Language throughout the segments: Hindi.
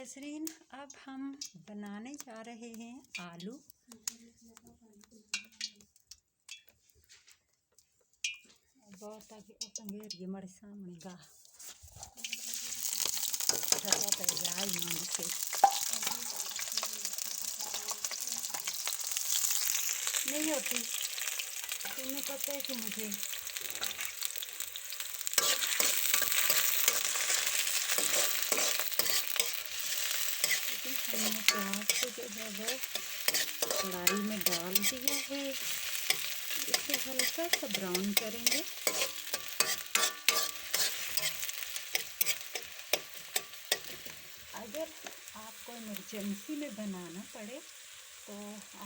नाज़रीन, अब हम बनाने जा रहे हैं आलू। बहुत आगे तंगेर ये मरे सामने गा नहीं होती, तुम्हें पता है कि मुझे हमने प्याज को जो है वो कढ़ाई में डाल दिया है। इसे हल्का सा ब्राउन करेंगे। अगर आपको इमरजेंसी में बनाना पड़े तो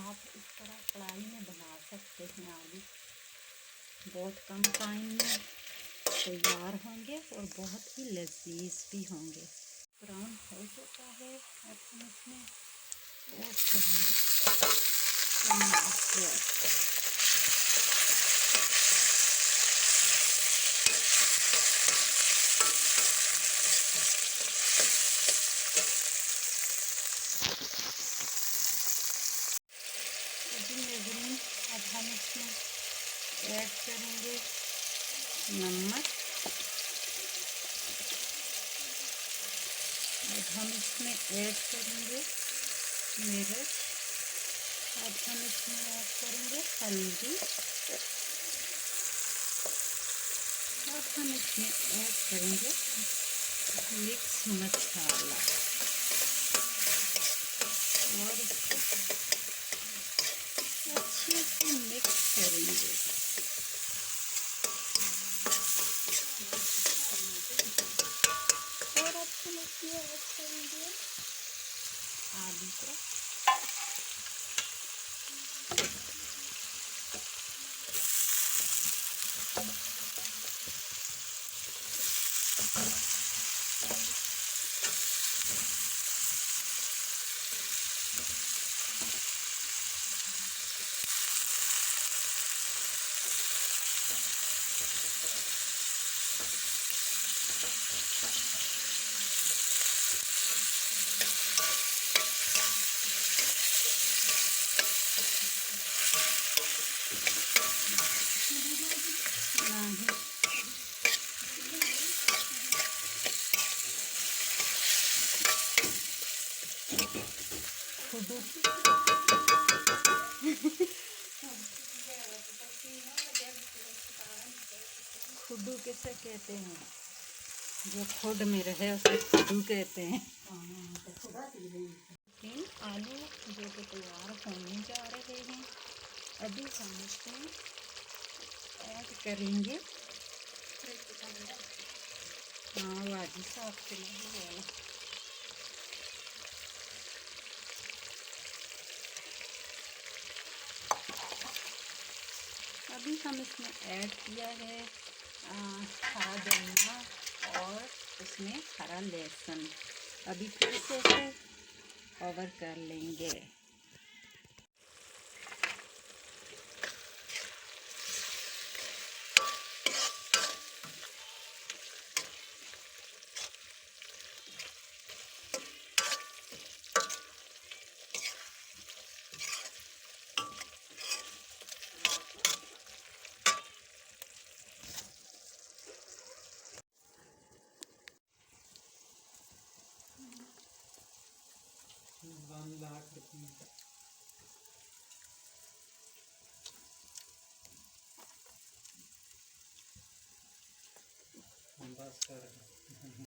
आप इस तरह कढ़ाई में बना सकते हैं। आलू बहुत कम टाइम में तैयार होंगे और बहुत ही लजीज भी होंगे। ब्राउन हो चुका है, अब हम इसमें ऐड करेंगे टमाटर। अब हम इसमें ऐड करेंगे नमक। अब हम इसमें ऐड करेंगे मिर्च। अब हम इसमें ऐड करेंगे हल्दी। अब हम इसमें ऐड करेंगे मिक्स मसाला और इसको अच्छे से मिक्स करेंगे। और अब हम इसमें ऐड करेंगे आलू को। खुडू किसे कहते हैं? जो खुड में रहे उसे खुडू कहते हैं। लेकिन आलू जो कि तैयार होने जा रहे हैं, अभी हम इसमें ऐड करेंगे। हाँ, वाजी साफ चला। अभी हम इसमें ऐड किया है हरा धनिया और उसमें हरा लहसुन। अभी फिर से इसे कवर कर लेंगे।